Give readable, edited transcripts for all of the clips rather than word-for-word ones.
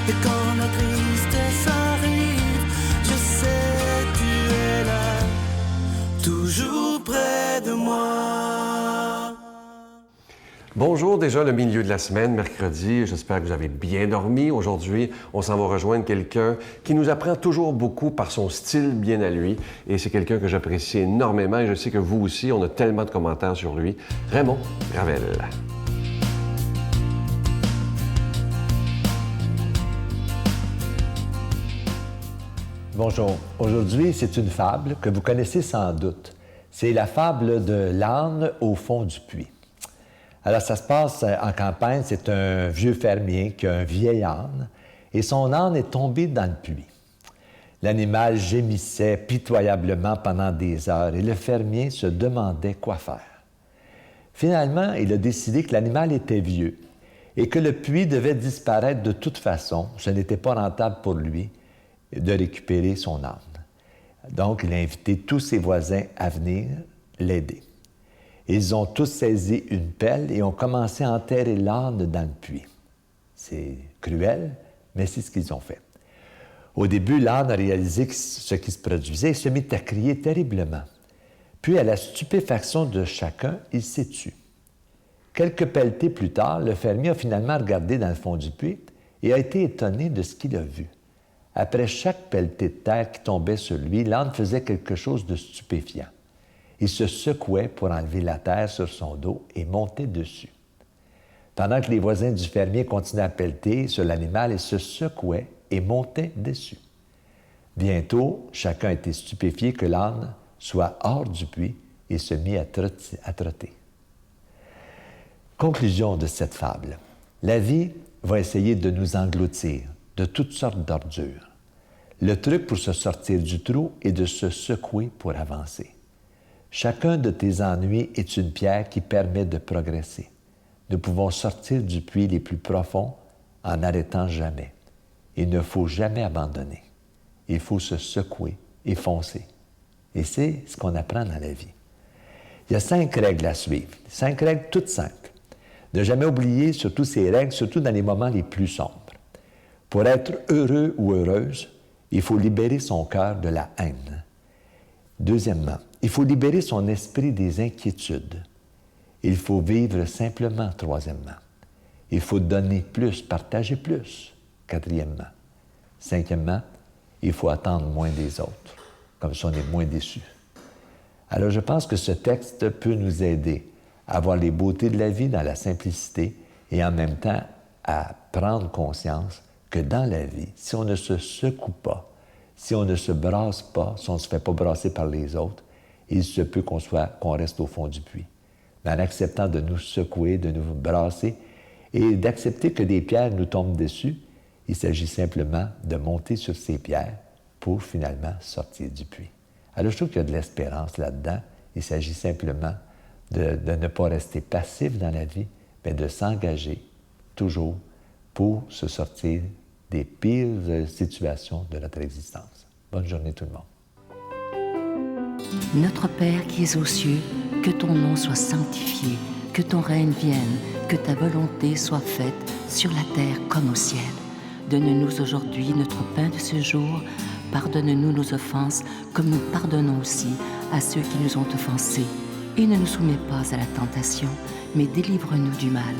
Et quand la tristesse arrive, je sais tu es là, toujours près de moi. Bonjour, déjà le milieu de la semaine, mercredi. J'espère que vous avez bien dormi. Aujourd'hui, on s'en va rejoindre quelqu'un qui nous apprend toujours beaucoup par son style bien à lui. Et c'est quelqu'un que j'apprécie énormément et je sais que vous aussi, on a tellement de commentaires sur lui. Raymond Gravel. Bonjour. Aujourd'hui, c'est une fable que vous connaissez sans doute. C'est la fable de l'âne au fond du puits. Alors, ça se passe en campagne. C'est un vieux fermier qui a un vieil âne et son âne est tombé dans le puits. L'animal gémissait pitoyablement pendant des heures et le fermier se demandait quoi faire. Finalement, il a décidé que l'animal était vieux et que le puits devait disparaître de toute façon. Ce n'était pas rentable pour lui de récupérer son âne. Donc, il a invité tous ses voisins à venir l'aider. Ils ont tous saisi une pelle et ont commencé à enterrer l'âne dans le puits. C'est cruel, mais c'est ce qu'ils ont fait. Au début, l'âne a réalisé ce qui se produisait et se mit à crier terriblement. Puis, à la stupéfaction de chacun, il s'est tu. Quelques pelletées plus tard, le fermier a finalement regardé dans le fond du puits et a été étonné de ce qu'il a vu. Après chaque pelletée de terre qui tombait sur lui, l'âne faisait quelque chose de stupéfiant. Il se secouait pour enlever la terre sur son dos et montait dessus. Pendant que les voisins du fermier continuaient à pelleter sur l'animal, il se secouait et montait dessus. Bientôt, chacun était stupéfié que l'âne soit hors du puits et se mit à trotter. Conclusion de cette fable. La vie va essayer de nous engloutir de toutes sortes d'ordures. Le truc pour se sortir du trou est de se secouer pour avancer. Chacun de tes ennuis est une pierre qui permet de progresser. Nous pouvons sortir du puits les plus profonds en n'arrêtant jamais. Il ne faut jamais abandonner. Il faut se secouer et foncer. Et c'est ce qu'on apprend dans la vie. Il y a 5 règles à suivre. 5 règles toutes simples. Ne jamais oublier surtout ces règles, surtout dans les moments les plus sombres. Pour être heureux ou heureuse, il faut libérer son cœur de la haine. Deuxièmement, il faut libérer son esprit des inquiétudes. Il faut vivre simplement, troisièmement. Il faut donner plus, partager plus, quatrièmement. Cinquièmement, il faut attendre moins des autres, comme ça on est moins déçus. Alors je pense que ce texte peut nous aider à voir les beautés de la vie dans la simplicité et en même temps à prendre conscience que dans la vie, si on ne se secoue pas, si on ne se brasse pas, si on ne se fait pas brasser par les autres, il se peut qu'on reste au fond du puits. Mais en acceptant de nous secouer, de nous brasser et d'accepter que des pierres nous tombent dessus, il s'agit simplement de monter sur ces pierres pour finalement sortir du puits. Alors je trouve qu'il y a de l'espérance là-dedans. Il s'agit simplement de ne pas rester passif dans la vie, mais de s'engager toujours pour se sortir des pires situations de notre existence. Bonne journée tout le monde. Notre Père qui es aux cieux, que ton nom soit sanctifié, que ton règne vienne, que ta volonté soit faite sur la terre comme au ciel. Donne-nous aujourd'hui notre pain de ce jour. Pardonne-nous nos offenses, comme nous pardonnons aussi à ceux qui nous ont offensés. Et ne nous soumets pas à la tentation, mais délivre-nous du mal,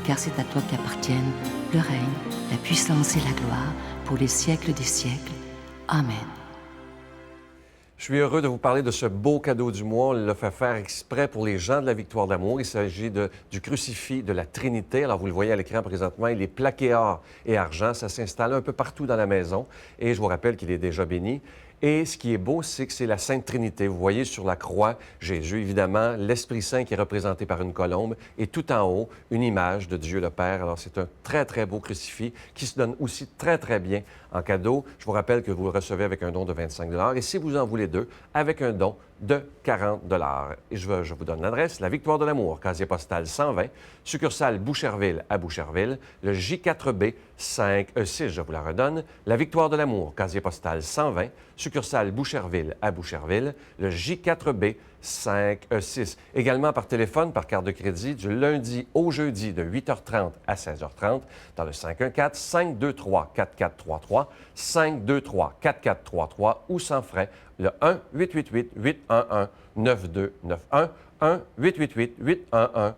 car c'est à toi qu'appartiennent le règne, la puissance et la gloire, pour les siècles des siècles. Amen. Je suis heureux de vous parler de ce beau cadeau du mois. On l'a fait faire exprès pour les gens de la Victoire d'amour. Il s'agit du crucifix de la Trinité. Alors, vous le voyez à l'écran présentement, il est plaqué or et argent. Ça s'installe un peu partout dans la maison. Et je vous rappelle qu'il est déjà béni. Et ce qui est beau, c'est que c'est la Sainte Trinité. Vous voyez sur la croix, Jésus, évidemment, l'Esprit Saint qui est représenté par une colombe, et tout en haut, une image de Dieu le Père. Alors, c'est un très, très beau crucifix qui se donne aussi très, très bien en cadeau. Je vous rappelle que vous le recevez avec un don de 25 $ et si vous en voulez deux, avec un don de 40 $. Et je vous donne l'adresse, la Victoire de l'amour, casier postal 120, succursale Boucherville à Boucherville, le J4B 6, je vous la redonne, la Victoire de l'amour, casier postal 120, succursale Boucherville à Boucherville, le J4B 6. Également par téléphone, par carte de crédit, du lundi au jeudi de 8h30 à 16h30 dans le 514-523-4433, 523-4433 ou sans frais, le 1-888-811-9291, 1-888-811-9291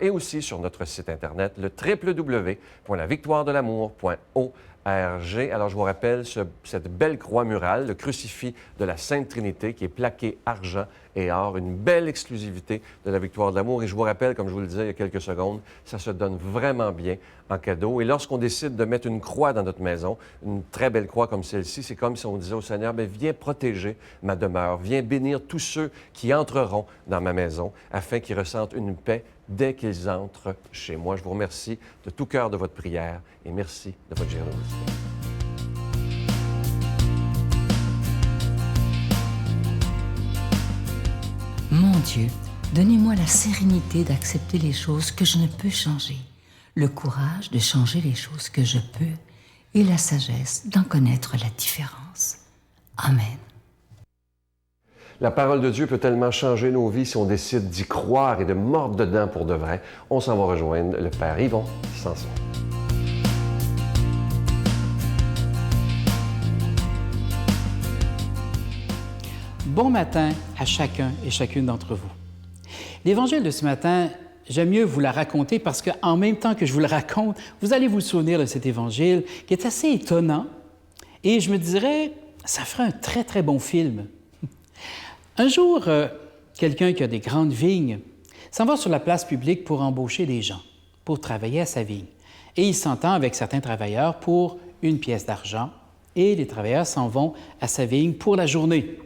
et aussi sur notre site Internet, le www.lavictoiredelamour.org. Alors, je vous rappelle cette belle croix murale, le crucifix de la Sainte Trinité qui est plaqué argent et or, une belle exclusivité de la Victoire de l'amour. Et je vous rappelle, comme je vous le disais il y a quelques secondes, ça se donne vraiment bien en cadeau. Et lorsqu'on décide de mettre une croix dans notre maison, une très belle croix comme celle-ci, c'est comme si on disait au Seigneur, bien, viens protéger ma demeure, viens bénir tous ceux qui entreront dans ma maison afin qu'ils ressentent une paix dès qu'ils entrent chez moi. Je vous remercie de tout cœur de votre prière et merci de votre générosité. Mon Dieu, donnez-moi la sérénité d'accepter les choses que je ne peux changer, le courage de changer les choses que je peux et la sagesse d'en connaître la différence. Amen. La parole de Dieu peut tellement changer nos vies si on décide d'y croire et de mordre dedans pour de vrai. On s'en va rejoindre le Père Yvon Sanson. Bon matin à chacun et chacune d'entre vous. L'Évangile de ce matin, j'aime mieux vous la raconter parce qu'en même temps que je vous le raconte, vous allez vous souvenir de cet Évangile qui est assez étonnant et je me dirais, ça ferait un très, très bon film. Un jour, quelqu'un qui a des grandes vignes s'en va sur la place publique pour embaucher des gens, pour travailler à sa vigne. Et il s'entend avec certains travailleurs pour une pièce d'argent et les travailleurs s'en vont à sa vigne pour la journée.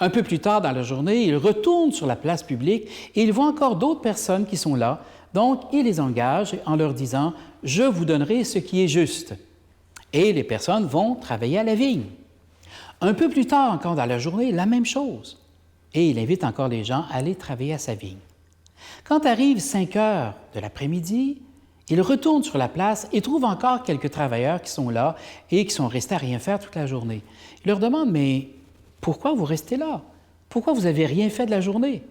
Un peu plus tard dans la journée, il retourne sur la place publique et il voit encore d'autres personnes qui sont là. Donc, il les engage en leur disant « Je vous donnerai ce qui est juste ». Et les personnes vont travailler à la vigne. Un peu plus tard encore dans la journée, la même chose. Et il invite encore les gens à aller travailler à sa vigne. Quand arrive 5 heures de l'après-midi, il retourne sur la place et trouve encore quelques travailleurs qui sont là et qui sont restés à rien faire toute la journée. Il leur demande « Mais pourquoi vous restez là? Pourquoi vous n'avez rien fait de la journée? »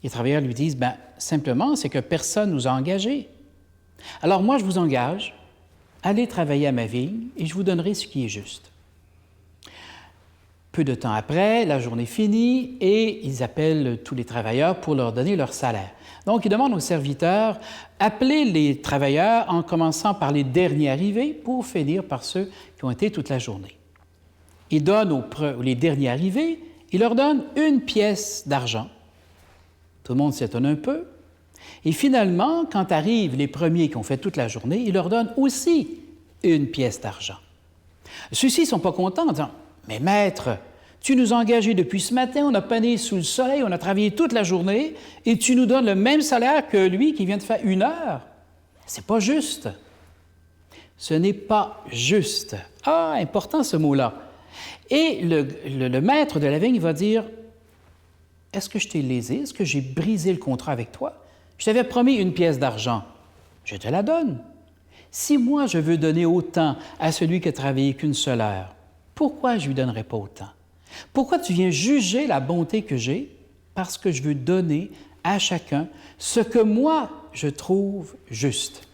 Les travailleurs lui disent « Bien, simplement, c'est que personne ne nous a engagés. Alors moi, je vous engage, allez travailler à ma vigne et je vous donnerai ce qui est juste. » Peu de temps après, la journée finit et ils appellent tous les travailleurs pour leur donner leur salaire. Donc, ils demandent aux serviteurs, appelez les travailleurs en commençant par les derniers arrivés pour finir par ceux qui ont été toute la journée. Ils donnent les derniers arrivés, ils leur donnent une pièce d'argent. Tout le monde s'étonne un peu. Et finalement, quand arrivent les premiers qui ont fait toute la journée, ils leur donnent aussi une pièce d'argent. Ceux-ci ne sont pas contents en disant « Mais maître, tu nous as engagés depuis ce matin, on a pané sous le soleil, on a travaillé toute la journée et tu nous donnes le même salaire que lui qui vient de faire 1 heure. C'est pas juste. » Ce n'est pas juste. Ah, important ce mot-là. Et le maître de la vigne va dire « Est-ce que je t'ai lésé? Est-ce que j'ai brisé le contrat avec toi? Je t'avais promis une pièce d'argent. Je te la donne. Si moi, je veux donner autant à celui qui a travaillé qu'une seule heure, pourquoi je ne lui donnerais pas autant? Pourquoi tu viens juger la bonté que j'ai? Parce que je veux donner à chacun ce que moi, je trouve juste. »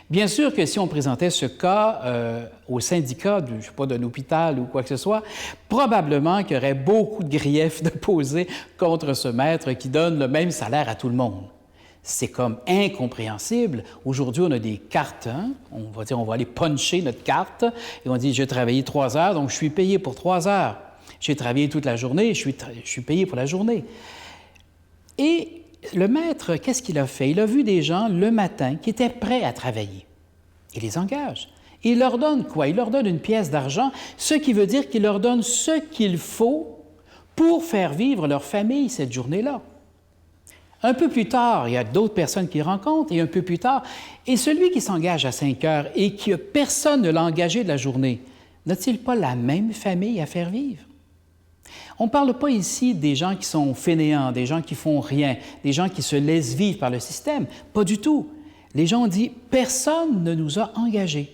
Bien sûr que si on présentait ce cas au syndicat, je ne sais pas, d'un hôpital ou quoi que ce soit, probablement qu'il y aurait beaucoup de griefs de poser contre ce maître qui donne le même salaire à tout le monde. C'est comme incompréhensible. Aujourd'hui, on a des cartes, hein? On va dire, on va aller puncher notre carte et on dit, j'ai travaillé 3 heures, donc je suis payé pour 3 heures. J'ai travaillé toute la journée, je suis payé pour la journée. Et le maître, qu'est-ce qu'il a fait? Il a vu des gens le matin qui étaient prêts à travailler. Il les engage. Et il leur donne quoi? Il leur donne une pièce d'argent, ce qui veut dire qu'il leur donne ce qu'il faut pour faire vivre leur famille cette journée-là. Un peu plus tard, il y a d'autres personnes qui rencontrent, et un peu plus tard, et celui qui s'engage à 5 heures et que personne ne l'a engagé de la journée, n'a-t-il pas la même famille à faire vivre? On ne parle pas ici des gens qui sont fainéants, des gens qui font rien, des gens qui se laissent vivre par le système. Pas du tout. Les gens ont dit, personne ne nous a engagés.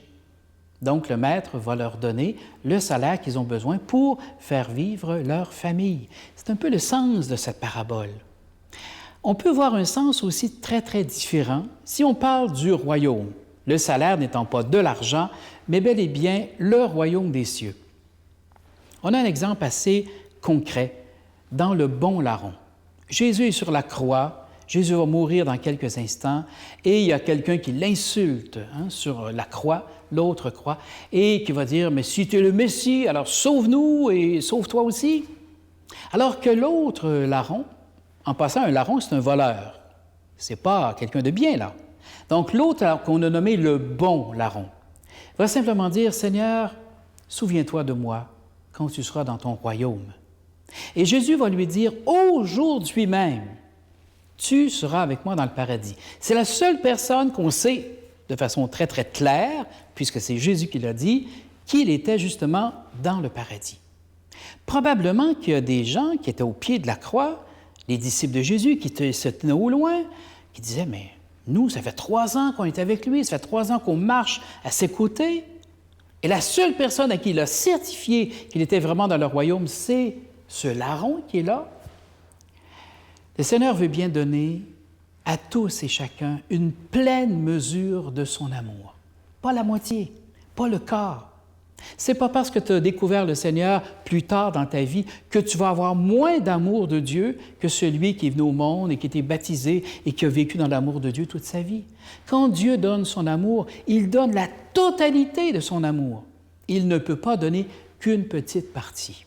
Donc, le maître va leur donner le salaire qu'ils ont besoin pour faire vivre leur famille. C'est un peu le sens de cette parabole. On peut voir un sens aussi très, très différent si on parle du royaume, le salaire n'étant pas de l'argent, mais bel et bien le royaume des cieux. On a un exemple assez concret dans le bon larron. Jésus est sur la croix, Jésus va mourir dans quelques instants, et il y a quelqu'un qui l'insulte sur la croix, l'autre croix, et qui va dire « Mais si tu es le Messie, alors sauve-nous et sauve-toi aussi. » Alors que l'autre larron, en passant, un larron, c'est un voleur. C'est pas quelqu'un de bien, là. Donc l'autre qu'on a nommé le bon larron va simplement dire « Seigneur, souviens-toi de moi quand tu seras dans ton royaume. » Et Jésus va lui dire « Aujourd'hui même, tu seras avec moi dans le paradis. » C'est la seule personne qu'on sait de façon très, très claire, puisque c'est Jésus qui l'a dit, qu'il était justement dans le paradis. Probablement qu'il y a des gens qui étaient au pied de la croix, les disciples de Jésus qui se tenaient au loin, qui disaient « Mais nous, ça fait 3 ans qu'on est avec lui, ça fait 3 ans qu'on marche à ses côtés. » Et la seule personne à qui il a certifié qu'il était vraiment dans le royaume, c'est ce larron qui est là. Le Seigneur veut bien donner à tous et chacun une pleine mesure de son amour. Pas la moitié, pas le quart. C'est pas parce que tu as découvert le Seigneur plus tard dans ta vie que tu vas avoir moins d'amour de Dieu que celui qui est venu au monde et qui a été baptisé et qui a vécu dans l'amour de Dieu toute sa vie. Quand Dieu donne son amour, il donne la totalité de son amour. Il ne peut pas donner qu'une petite partie.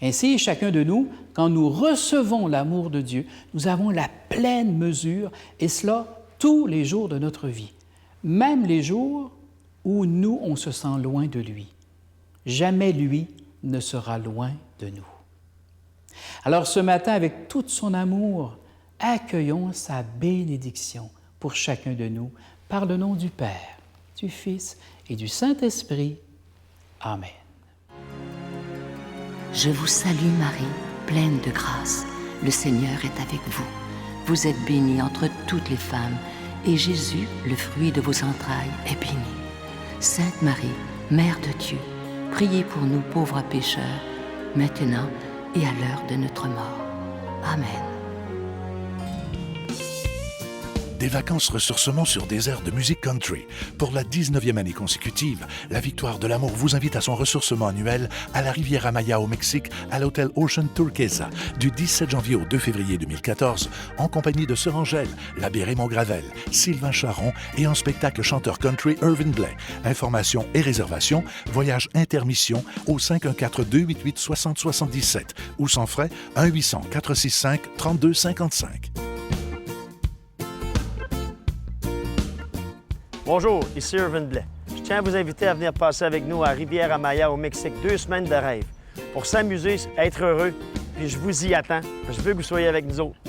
Ainsi, chacun de nous, quand nous recevons l'amour de Dieu, nous avons la pleine mesure, et cela tous les jours de notre vie, même les jours où nous, on se sent loin de lui. Jamais lui ne sera loin de nous. Alors ce matin, avec tout son amour, accueillons sa bénédiction pour chacun de nous, par le nom du Père, du Fils et du Saint-Esprit. Amen. Je vous salue Marie, pleine de grâce. Le Seigneur est avec vous. Vous êtes bénie entre toutes les femmes, et Jésus, le fruit de vos entrailles, est béni. Sainte Marie, Mère de Dieu, priez pour nous pauvres pécheurs, maintenant et à l'heure de notre mort. Amen. Des vacances ressourcement sur des airs de musique country. Pour la 19e année consécutive, la Victoire de l'Amour vous invite à son ressourcement annuel à la Riviera Maya au Mexique, à l'hôtel Ocean Turquesa, du 17 janvier au 2 février 2014, en compagnie de Sœur Angèle, l'abbé Raymond Gravel, Sylvain Charon et en spectacle chanteur country Irvin Blais. Informations et réservations, voyage intermission au 514-288-6077 ou sans frais 1-800-465-3255. Bonjour, ici Irvin Blais. Je tiens à vous inviter à venir passer avec nous à Riviera Maya au Mexique 2 semaines de rêve. Pour s'amuser, être heureux, puis je vous y attends. Je veux que vous soyez avec nous autres.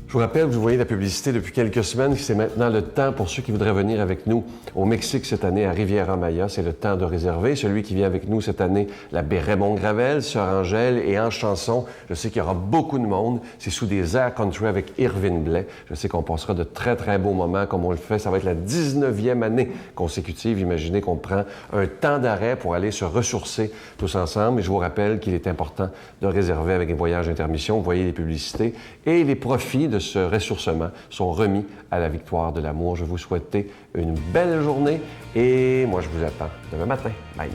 Je vous rappelle, vous voyez la publicité depuis quelques semaines, que c'est maintenant le temps pour ceux qui voudraient venir avec nous au Mexique cette année à Riviera Maya. C'est le temps de réserver. Celui qui vient avec nous cette année, l'abbé Raymond Gravel, Sœur Angèle et en chanson. Je sais qu'il y aura beaucoup de monde. C'est sous des airs country avec Irvin Blais. Je sais qu'on passera de très, très beaux moments comme on le fait. Ça va être la 19e année consécutive. Imaginez qu'on prend un temps d'arrêt pour aller se ressourcer tous ensemble. Et je vous rappelle qu'il est important de réserver avec un voyage intermission. Vous voyez les publicités et les profits de ce ressourcement sont remis à la Victoire de l'Amour. Je vous souhaite une belle journée et moi, je vous attends demain matin. Bye!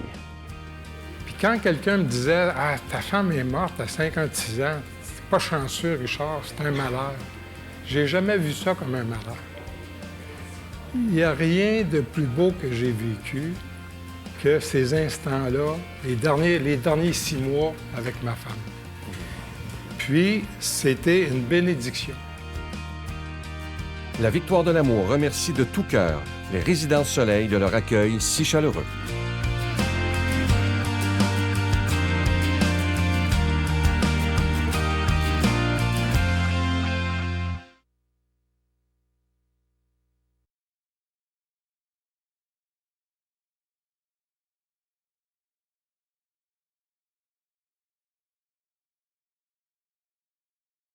Puis quand quelqu'un me disait « Ah, ta femme est morte à 56 ans, c'est pas chanceux, Richard, c'est un malheur. » J'ai jamais vu ça comme un malheur. Il n'y a rien de plus beau que j'ai vécu que ces instants-là, les derniers 6 mois avec ma femme. Puis, c'était une bénédiction. La Victoire de l'Amour remercie de tout cœur les Résidences Soleil de leur accueil si chaleureux.